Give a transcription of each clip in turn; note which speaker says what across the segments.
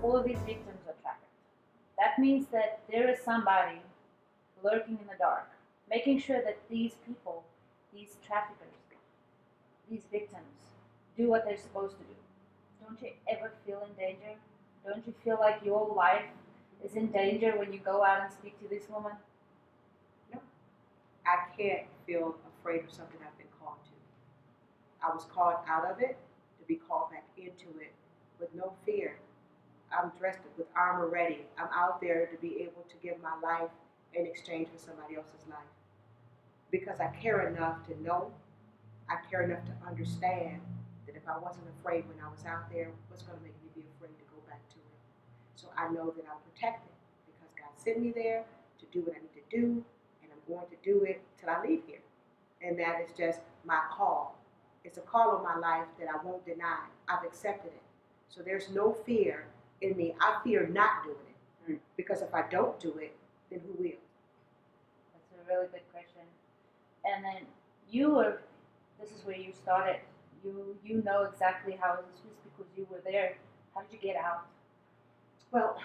Speaker 1: all of these victims are trafficked. That means that there is somebody lurking in the dark, making sure that these people, these traffickers, these victims, do what they're supposed to do. Don't you ever feel in danger? Don't you feel like your life is in danger when you go out and speak to this woman?
Speaker 2: No, I can't feel afraid of something I've been called to. I was called out of it to be called back into it with no fear. I'm dressed with armor ready. I'm out there to be able to give my life in exchange for somebody else's life. Because I care enough to know, I care enough to understand that if I wasn't afraid when I was out there, what's going to make me be afraid to go back to it? So I know that I'm protected because God sent me there to do what I need to do, and I'm going to do it till I leave here. And that is just my call. It's a call on my life that I won't deny. I've accepted it. So there's no fear in me. I fear not doing it. Because if I don't do it, then who will?
Speaker 1: That's a really good question. And then you were, this is where you started. You know exactly how it is because you were there. How did you get out?
Speaker 2: Well,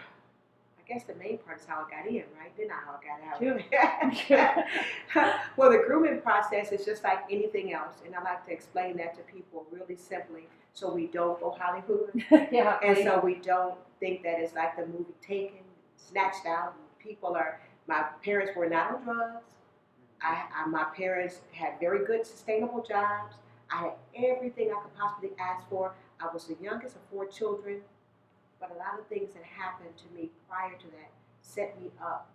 Speaker 2: I guess the main part is how I got in, right? Then how I got
Speaker 1: out. Sure.
Speaker 2: Well, the grooming process is just like anything else, and I like to explain that to people really simply, so we don't go Hollywood,
Speaker 1: Yeah.
Speaker 2: and so we don't think that it's like the movie Taken, snatched out. People are. My parents were not on drugs. My parents had very good, sustainable jobs. I had everything I could possibly ask for. I was the youngest of 4 children. But a lot of things that happened to me prior to that set me up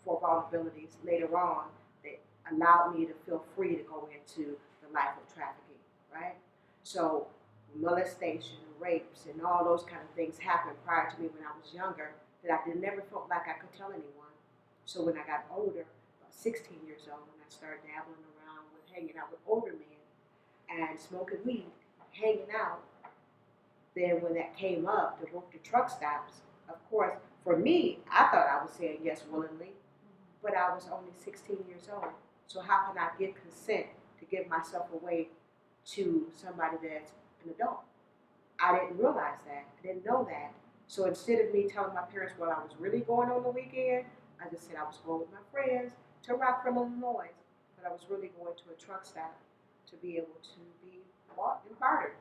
Speaker 2: for vulnerabilities later on that allowed me to feel free to go into the life of trafficking, right? So molestation, rapes, and all those kind of things happened prior to me when I was younger that I never felt like I could tell anyone. So when I got older, about 16 years old, when I started dabbling around with hanging out with older men and smoking weed, hanging out, then when that came up to work the truck stops, of course, for me, I thought I was saying yes willingly, but I was only 16 years old. So how can I get consent to give myself away to somebody that's an adult? I didn't realize that. I didn't know that. So instead of me telling my parents what I was really going on the weekend, I just said I was going with my friends to Rockford, Illinois, but I was really going to a truck stop to be able to be bought and bartered.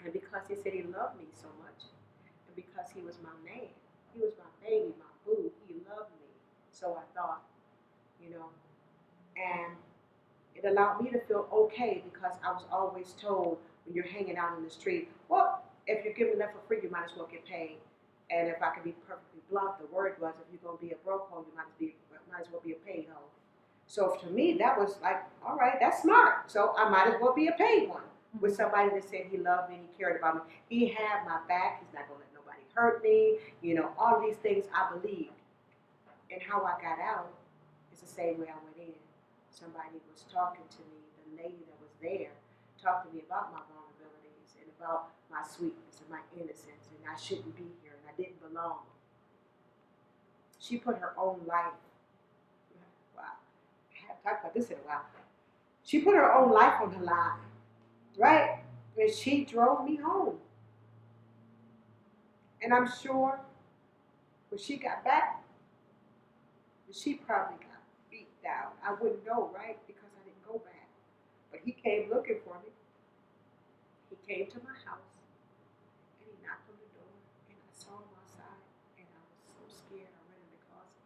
Speaker 2: And because he said he loved me so much, and because he was my man, he was my baby, my boo, he loved me. So I thought, and it allowed me to feel okay because I was always told when you're hanging out in the street, well, if you're giving that for free, you might as well get paid. And if I could be perfectly blunt, the word was, if you're going to be a broke hoe, you might as well be a paid hoe. So to me, that was like, all right, that's smart. So I might as well be a paid one. With somebody that said he loved me and he cared about me. He had my back. He's not going to let nobody hurt me. All of these things I believed. And how I got out is the same way I went in. Somebody was talking to me, the lady that was there, talked to me about my vulnerabilities and about my sweetness and my innocence, and I shouldn't be here and I didn't belong. She put her own life, wow, I haven't talked about this in a while. She put her own life on the line. Right? And she drove me home. And I'm sure when she got back, she probably got beat down. I wouldn't know, right? Because I didn't go back. But he came looking for me. He came to my house and he knocked on the door and I saw him outside and I was so scared. I ran in the closet,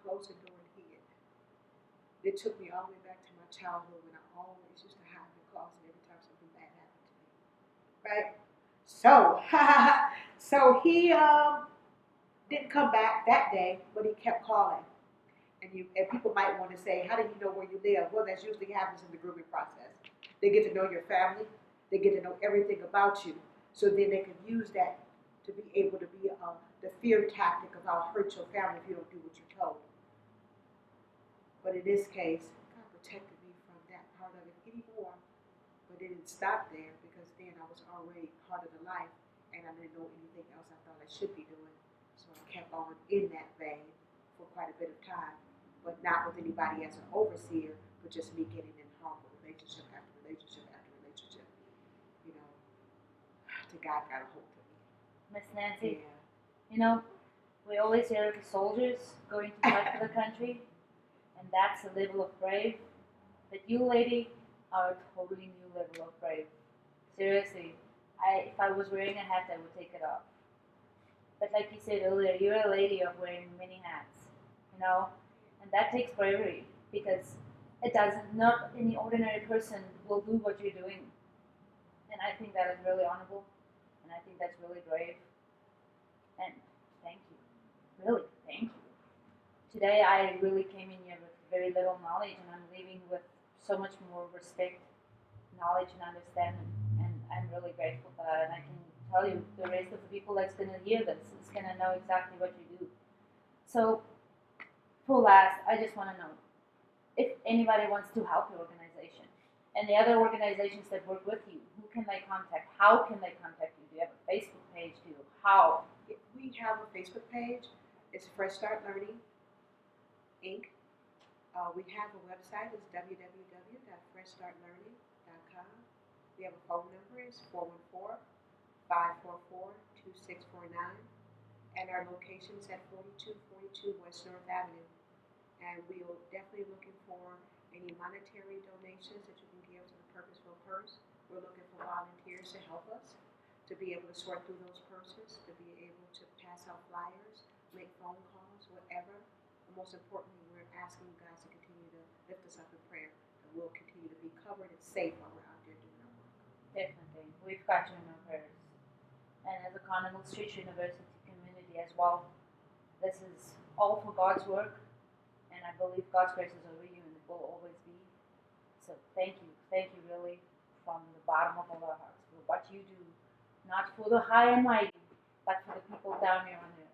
Speaker 2: closed the door and hid. It took me all the way back to my childhood when I always used to hide in the closet every time something bad happened to me. Right? So he didn't come back that day, but he kept calling. And people might want to say, how do you know where you live? Well, that usually happens in the grooming process. They get to know your family. They get to know everything about you. So then they can use that to be able to be the fear tactic of I'll hurt your family if you don't do what you're told. But in this case, God protected me from that part of it anymore. But it didn't stop there because then I was already part of the life and I didn't know anything else I thought I should be doing. So I kept on in that vein for quite a bit of time, but not with anybody as an overseer, but just me getting in harmful relationship after relationship after relationship. To God got a hold of me.
Speaker 1: Miss Nancy,
Speaker 2: Yeah.
Speaker 1: You know, we always hear the soldiers going to fight for the country, and that's a level of brave. But you, lady, are a totally new level of brave. Seriously, if I was wearing a hat, I would take it off. But like you said earlier, you're a lady of wearing many hats, you know, and that takes bravery because it doesn't. Not any ordinary person will do what you're doing, and I think that is really honorable, and I think that's really brave. And thank you, really, thank you. Today I really came in here with very little knowledge, and I'm leaving with so much more respect, knowledge, and understanding. And I'm really grateful for that. And I can tell you, the rest of the people that's going to hear this is going to know exactly what you do. So, for last, I just want to know if anybody wants to help your organization and the other organizations that work with you, who can they contact? How can they contact you? Do you have a Facebook page? Do you? How?
Speaker 2: We have a Facebook page. It's Fresh Start Learning, Inc. We have a website. It's www.freshstartlearning.com. We have a phone number. It's 414-544-2649. And our location is at 4242 West North Avenue. And we are definitely looking for any monetary donations that you can give to the Purposeful Purse. We're looking for volunteers to help us, to be able to sort through those purses, to be able to pass out flyers, make phone calls, whatever. But most importantly, we're asking you guys to continue to lift us up in prayer, and we'll continue to be covered and safe while we're out there doing our work.
Speaker 1: Definitely. We've got you in our prayers. And as a Continental Stritch University community as well, this is all for God's work, and I believe God's grace is over you and it will always be. So thank you really from the bottom of all our hearts for what you do, not for the high and mighty, but for the people down here on the